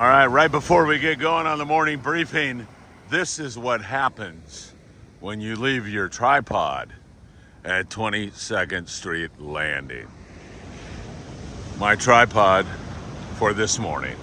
All right, right before we get going on the morning briefing, this is what happens when you leave your tripod at 22nd Street Landing. My tripod for this morning.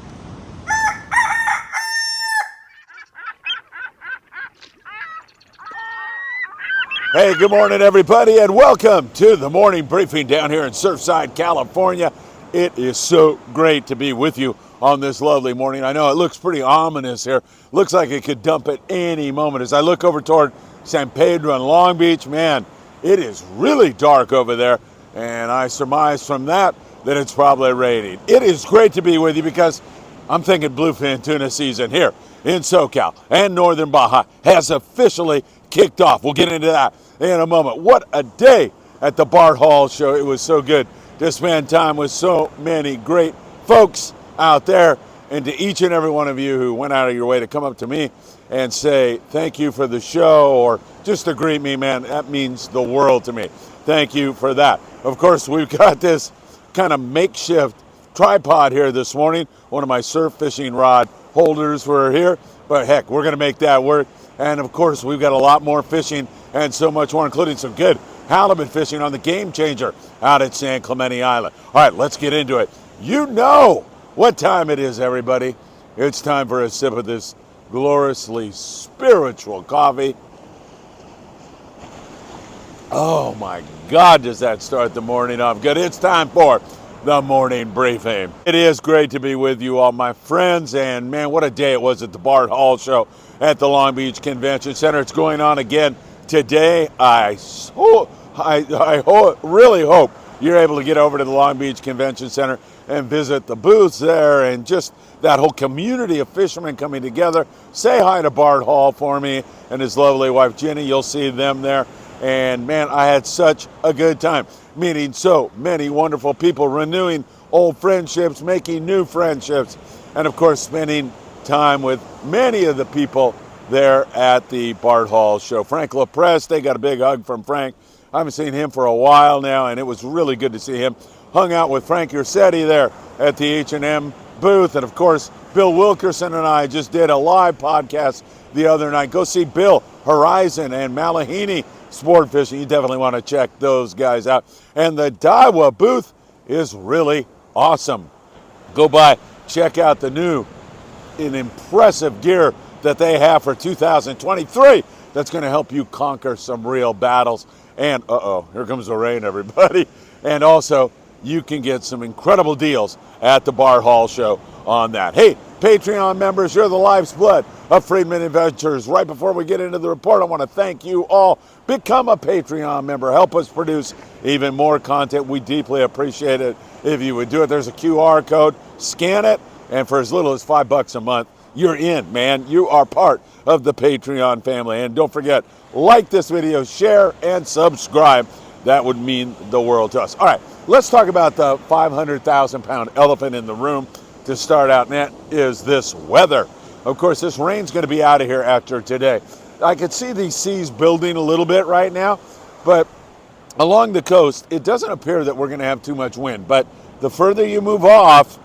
Hey, good morning, everybody, and welcome to the morning briefing down here in Surfside, California. It is so great to be with you on this lovely morning. I know it looks pretty ominous here. Looks like it could dump at any moment. As I look over toward San Pedro and Long Beach, man, it is really dark over there, and I surmise from that it's probably raining. It is great to be with you because I'm thinking bluefin tuna season here in SoCal and northern Baja has officially kicked off. We'll get into that in a moment. What a day at the Bart Hall Show. It was so good to spend time with so many great folks out there, and to each and every one of you who went out of your way to come up to me and say thank you for the show or just to greet me, man, that means the world to me. Thank you for that. Of course, we've got this kind of makeshift tripod here this morning. One of my surf fishing rod holders were here, but heck, we're going to make that work. And of course, we've got a lot more fishing and so much more, including some good halibut fishing on the Game Changer out at San Clemente Island. All right, let's get into it. You know what time it is, everybody. It's time for a sip of this gloriously spiritual coffee. Oh my God, does that start the morning off good. It's time for the morning briefing. It is great to be with you all, my friends, and man, what a day it was at the Bart Hall Show at the Long Beach Convention Center. It's going on again today. I really hope you're able to get over to the Long Beach Convention Center and visit the booths there and just that whole community of fishermen coming together. Say hi to Bart Hall for me and his lovely wife, Jenny. You'll see them there. And man, I had such a good time meeting so many wonderful people, renewing old friendships, making new friendships, and of course, spending time with many of the people there at the Bart Hall Show. Frank LaPresse, they got a big hug from Frank. I haven't seen him for a while now, and it was really good to see him. Hung out with Frank Ursetti there at the H&M booth. And of course, Bill Wilkerson and I just did a live podcast the other night. Go see Bill, Horizon, and Malahini Sport Fishing. You definitely want to check those guys out. And the Daiwa booth is really awesome. Go by, check out the new and impressive gear that they have for 2023 that's going to help you conquer some real battles. And here comes the rain, everybody. And also, you can get some incredible deals at the Bart Hall Show on that. Hey, Patreon members, you're the life's blood of Friedman Adventures. Right before we get into the report, I want to thank you all. Become a Patreon member. Help us produce even more content. We deeply appreciate it if you would do it. There's a QR code. Scan it, and for as little as $5 a month, you're in, man. You are part of the Patreon family. And don't forget, like this video, share, and subscribe. That would mean the world to us. All right, let's talk about the 500,000-pound elephant in the room to start out, and that is this weather. Of course, this rain's going to be out of here after today. I could see these seas building a little bit right now, but along the coast, it doesn't appear that we're going to have too much wind. But the further you move off,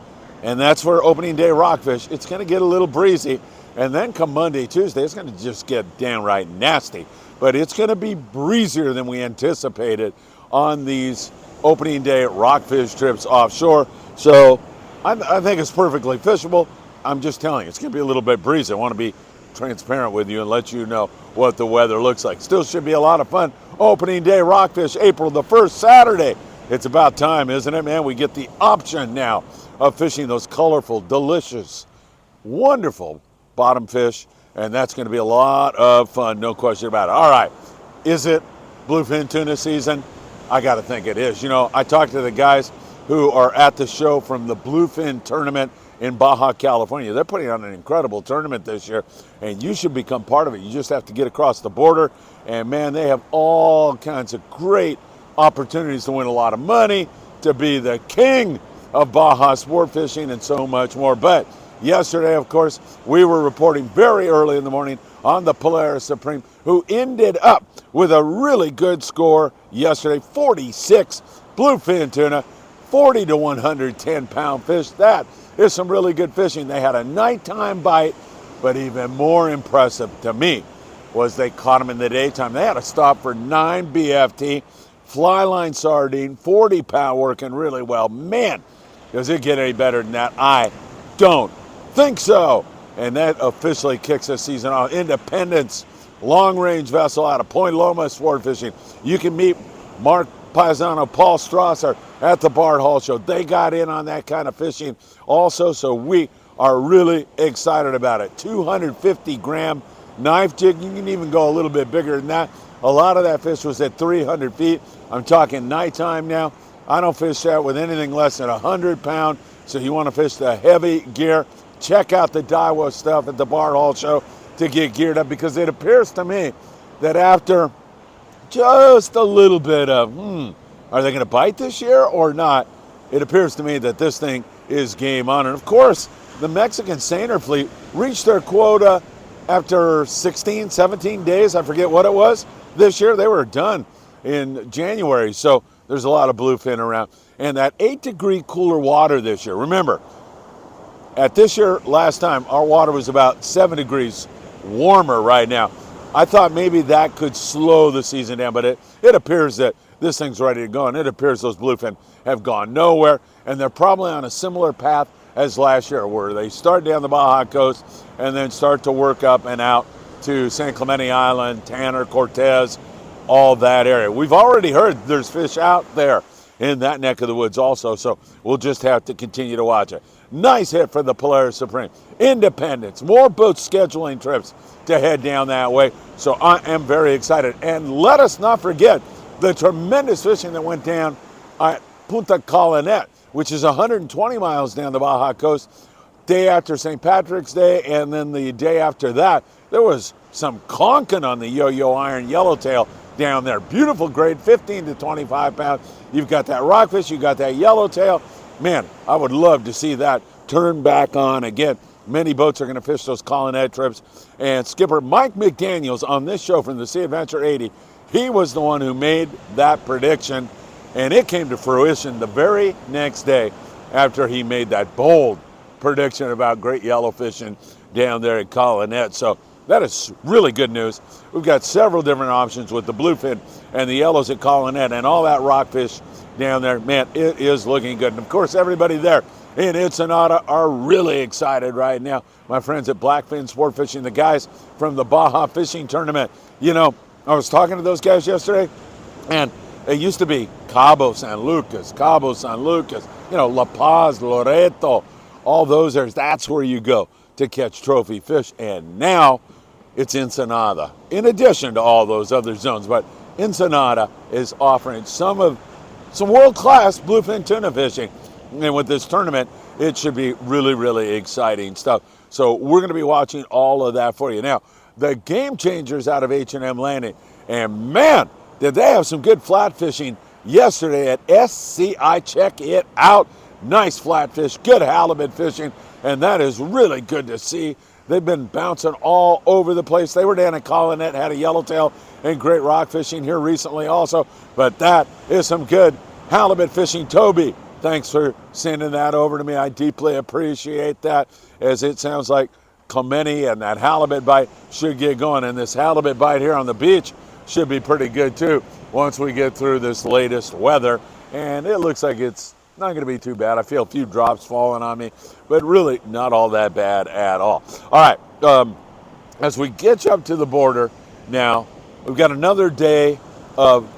and that's for opening day rockfish, it's going to get a little breezy. And then come Monday, Tuesday, it's going to just get downright nasty. But it's going to be breezier than we anticipated on these opening day rockfish trips offshore. So I think it's perfectly fishable. I'm just telling you, it's going to be a little bit breezy. I want to be transparent with you and let you know what the weather looks like. Still should be a lot of fun. Opening day rockfish, April the 1st, Saturday. It's about time, isn't it, man? We get the option now of fishing those colorful, delicious, wonderful bottom fish, and that's going to be a lot of fun, no question about it. All right, is it bluefin tuna season? I got to think it is. You know, I talked to the guys who are at the show from the Bluefin tournament in Baja, California. They're putting on an incredible tournament this year, and you should become part of it. You just have to get across the border, and man, they have all kinds of great opportunities to win a lot of money, to be the king of Baja sport fishing, and so much more. But yesterday, of course, we were reporting very early in the morning on the Polaris Supreme, who ended up with a really good score yesterday, 46 bluefin tuna, 40 to 110 pound fish. That It's some really good fishing. They had a nighttime bite, but even more impressive to me was they caught them in the daytime. They had a stop for 9 BFT, fly line sardine, 40 pound, working really well. Man, does it get any better than that? I don't think so. And that officially kicks the season off. Independence, long-range vessel out of Point Loma Sport Fishing. You can meet Mark Paisano, Paul Strasser at the Bart Hall Show. They got in on that kind of fishing also, so we are really excited about it. 250-gram knife jig. You can even go a little bit bigger than that. A lot of that fish was at 300 feet. I'm talking nighttime now. I don't fish that with anything less than 100 pound. So you want to fish the heavy gear. Check out the Daiwa stuff at the Bart Hall Show to get geared up, because it appears to me that after just a little bit of, are they going to bite this year or not? It appears to me that this thing is game on. And of course, the Mexican seiner fleet reached their quota after 16, 17 days. I forget what it was. This year they were done in January. So there's a lot of bluefin around. And that 8-degree cooler water this year. Remember, at this year, last time, our water was about 7 degrees warmer right now. I thought maybe that could slow the season down, but it appears that this thing's ready to go, and it appears those bluefin have gone nowhere, and they're probably on a similar path as last year, where they start down the Baja coast and then start to work up and out to San Clemente Island, Tanner, Cortez, all that area. We've already heard there's fish out there in that neck of the woods also, so we'll just have to continue to watch it. Nice hit for the Polaris Supreme. Independence, more boat scheduling trips to head down that way, so I am very excited. And let us not forget the tremendous fishing that went down at Punta Colonet, which is 120 miles down the Baja coast, day after St. Patrick's Day, and then the day after that, there was some conking on the yo-yo iron yellowtail down there. Beautiful grade, 15 to 25 pounds. You've got that rockfish, you got that yellowtail. Man, I would love to see that turn back on again. Many boats are going to fish those Colonet trips. And skipper Mike McDaniels on this show from the Sea Adventure 80, he was the one who made that prediction. And it came to fruition the very next day after he made that bold prediction about great yellow fishing down there at Colonet. So that is really good news. We've got several different options with the bluefin and the yellows at Colonet and all that rockfish down there. Man, it is looking good. And of course, everybody there in Ensenada are really excited right now. My friends at Blackfin Sport Fishing, the guys from the Baja Fishing Tournament. You know, I was talking to those guys yesterday, and it used to be Cabo San Lucas, you know, La Paz, Loreto, all those areas. That's where you go to catch trophy fish. And now it's Ensenada, in addition to all those other zones. But Ensenada is offering some world-class bluefin tuna fishing. And with this tournament, it should be really, really exciting stuff. So we're going to be watching all of that for you. Now, the Game Changers out of H&M Landing, and man, did they have some good flat fishing yesterday at SCI. Check it out. Nice flatfish, good halibut fishing, and that is really good to see. They've been bouncing all over the place. They were down at Colonet, had a yellowtail and great rock fishing here recently also, but that is some good halibut fishing. Toby, thanks for sending that over to me. I deeply appreciate that, as it sounds like Clemente and that halibut bite should get going, and this halibut bite here on the beach should be pretty good too once we get through this latest weather, and it looks like it's not going to be too bad. I feel a few drops falling on me, but really not all that bad at all. All right, as we get up to the border now, we've got another day of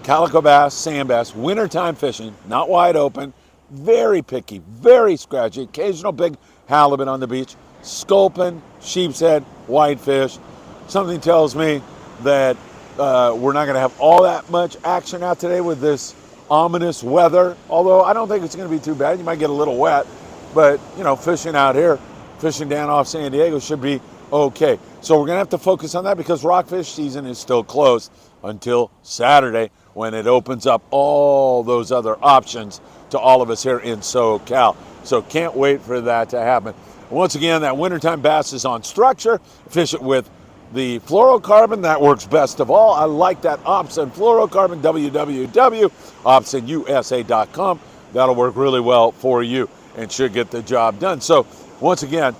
calico bass, sand bass, wintertime fishing, not wide open, very picky, very scratchy, occasional big halibut on the beach, sculpin, sheep's head, whitefish. Something tells me that we're not going to have all that much action out today with this ominous weather, although I don't think it's going to be too bad. You might get a little wet, but you know, fishing out here, fishing down off San Diego should be okay. So we're going to have to focus on that because rockfish season is still closed until Saturday, when it opens up all those other options to all of us here in SoCal. So can't wait for that to happen. Once again, that wintertime bass is on structure. Fish it with the fluorocarbon. That works best of all. I like that Opsin fluorocarbon, www.opsinusa.com. That'll work really well for you. and should get the job done. So once again,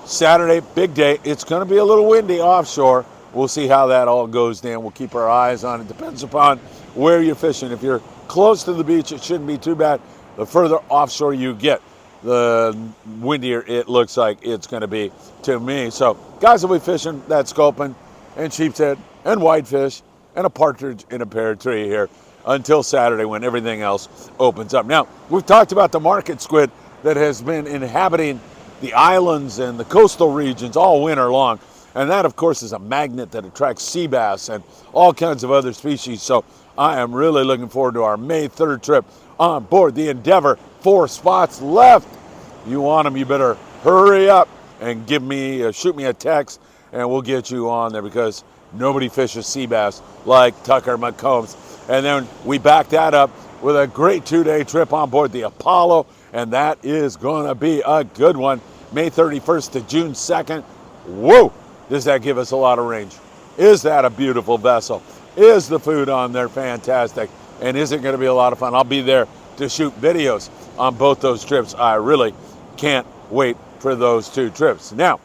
Saturday, big day. It's going to be a little windy offshore. We'll see how that all goes down. We'll keep our eyes on it. Depends upon where you're fishing. If you're close to the beach, it shouldn't be too bad. The further offshore you get, the windier it looks like it's going to be to me. So guys will be fishing that sculpin and sheepshead and whitefish and a partridge in a pear tree here until Saturday when everything else opens up. Now, we've talked about the market squid that has been inhabiting the islands and the coastal regions all winter long. And that, of course, is a magnet that attracts sea bass and all kinds of other species. So I am really looking forward to our May 3rd trip on board the Endeavor. 4 spots left. You want them, you better hurry up and shoot me a text, and we'll get you on there because nobody fishes sea bass like Tucker McCombs. And then we back that up with a great 2-day trip on board the Apollo, and that is going to be a good one. May 31st to June 2nd. Whoa! Does that give us a lot of range? Is that a beautiful vessel? Is the food on there fantastic? And is it going to be a lot of fun? I'll be there to shoot videos on both those trips. I really can't wait for those 2 trips. Now,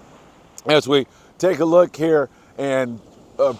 as we take a look here and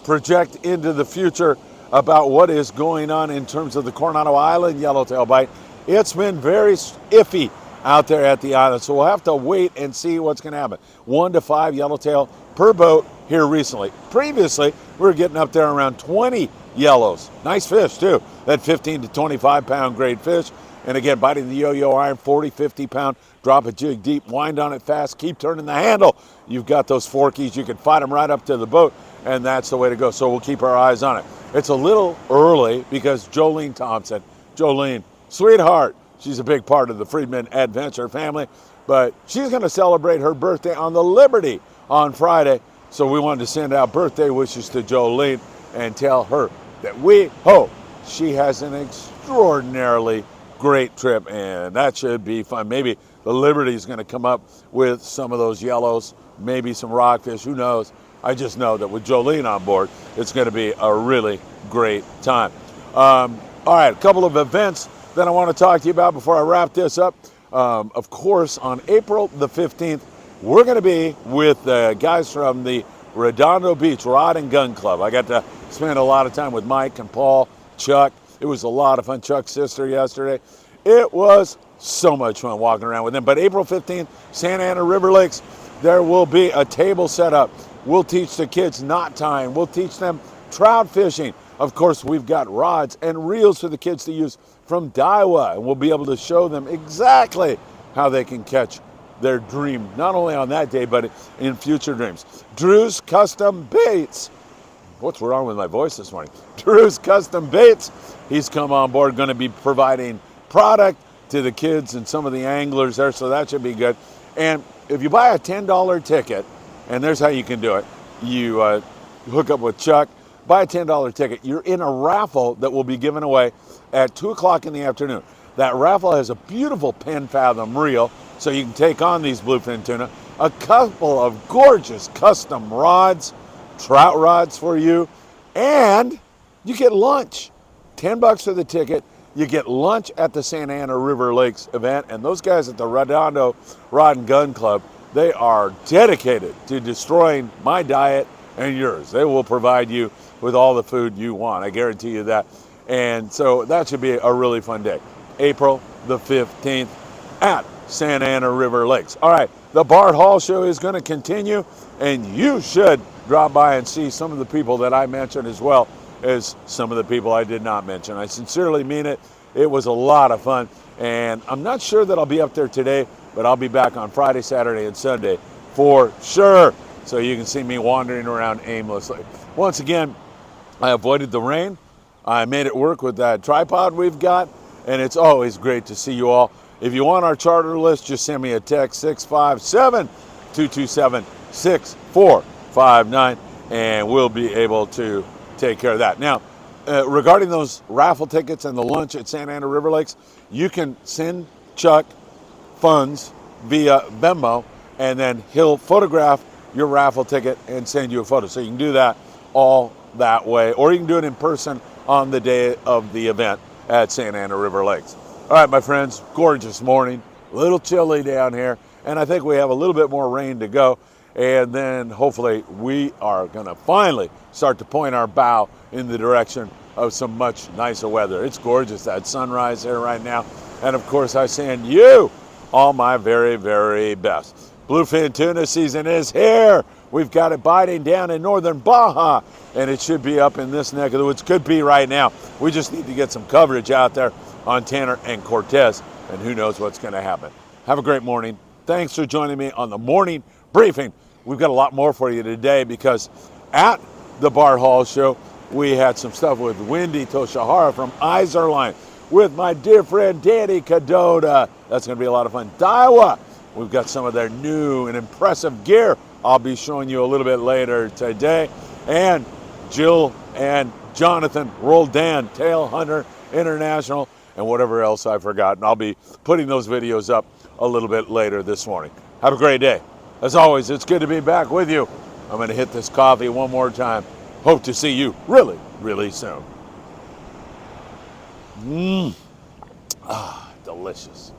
project into the future about what is going on in terms of the Coronado Island yellowtail bite, it's been very iffy out there at the island. So we'll have to wait and see what's going to happen. 1 to 5 yellowtail per boat here recently. Previously, we were getting up there around 20 yellows. Nice fish too. That 15 to 25 pound grade fish. And again, biting the yo-yo iron, 40, 50 pound, drop a jig deep, wind on it fast, keep turning the handle. You've got those forkies, you can fight them right up to the boat, and that's the way to go. So we'll keep our eyes on it. It's a little early because Jolene Thompson, Jolene, sweetheart, she's a big part of the Friedman Adventure family, but she's going to celebrate her birthday on the Liberty on Friday. So we wanted to send out birthday wishes to Jolene and tell her that we hope she has an extraordinarily great trip, and that should be fun. Maybe the Liberty is going to come up with some of those yellows, maybe some rockfish, who knows. I just know that with Jolene on board, it's going to be a really great time. All right, a couple of events that I want to talk to you about before I wrap this up. Of course, on April the 15th, we're going to be with the guys from the Redondo Beach Rod and Gun Club. I got to spend a lot of time with Mike and Paul, Chuck. It was a lot of fun. Chuck's sister yesterday. It was so much fun walking around with them. But April 15th, Santa Ana River Lakes, there will be a table set up. We'll teach the kids knot tying. We'll teach them trout fishing. Of course, we've got rods and reels for the kids to use from Daiwa, and we'll be able to show them exactly how they can catch their dream, not only on that day, but in future dreams. Drew's Custom Baits. What's wrong with my voice this morning? Drew's Custom Baits. He's come on board, going to be providing product to the kids and some of the anglers there, so that should be good. And if you buy a $10 ticket, and there's how you can do it. You hook up with Chuck, buy a $10 ticket. You're in a raffle that will be given away at 2 o'clock in the afternoon. That raffle has a beautiful Pen Fathom reel, so you can take on these bluefin tuna, a couple of gorgeous custom rods, trout rods for you, and you get lunch. $10 for the ticket. You get lunch at the Santa Ana River Lakes event, and those guys at the Redondo Rod and Gun Club, they are dedicated to destroying my diet and yours. They will provide you with all the food you want. I guarantee you that. And so that should be a really fun day. April the 15th at Santa Ana River Lakes. All right, the Bart Hall Show is going to continue, and you should drop by and see some of the people that I mentioned as well as some of the people I did not mention. I sincerely mean it. It was a lot of fun, and I'm not sure that I'll be up there today, but I'll be back on Friday, Saturday, and Sunday for sure, so you can see me wandering around aimlessly. Once again, I avoided the rain. I made it work with that tripod we've got, and it's always great to see you all. If you want our charter list, just send me a text, 657-227-6459, and we'll be able to take care of that. Now, regarding those raffle tickets and the lunch at Santa Ana River Lakes, you can send Chuck funds via Venmo, and then he'll photograph your raffle ticket and send you a photo. So you can do that all that way, or you can do it in person on the day of the event at Santa Ana River Lakes. All right, my friends, gorgeous morning, A little chilly down here, and I think we have a little bit more rain to go. And then hopefully we are going to finally start to point our bow in the direction of some much nicer weather. It's gorgeous, that sunrise here right now. And of course, I send you all my very, very best. Bluefin tuna season is here. We've got it biting down in northern Baja, and it should be up in this neck of the woods. Could be right now. We just need to get some coverage out there on Tanner and Cortez, and who knows what's going to happen. Have a great morning. Thanks for joining me on the morning briefing. We've got a lot more for you today because at the Bart Hall Show, we had some stuff with Wendy Toshihara from Iserline, with my dear friend Danny Cadota. That's going to be a lot of fun. Daiwa, we've got some of their new and impressive gear I'll be showing you a little bit later today. And Jill and Jonathan Roldan, Tail Hunter International, and whatever else I've forgotten. I'll be putting those videos up a little bit later this morning. Have a great day. As always, it's good to be back with you. I'm going to hit this coffee one more time. Hope to see you really, really soon. Delicious.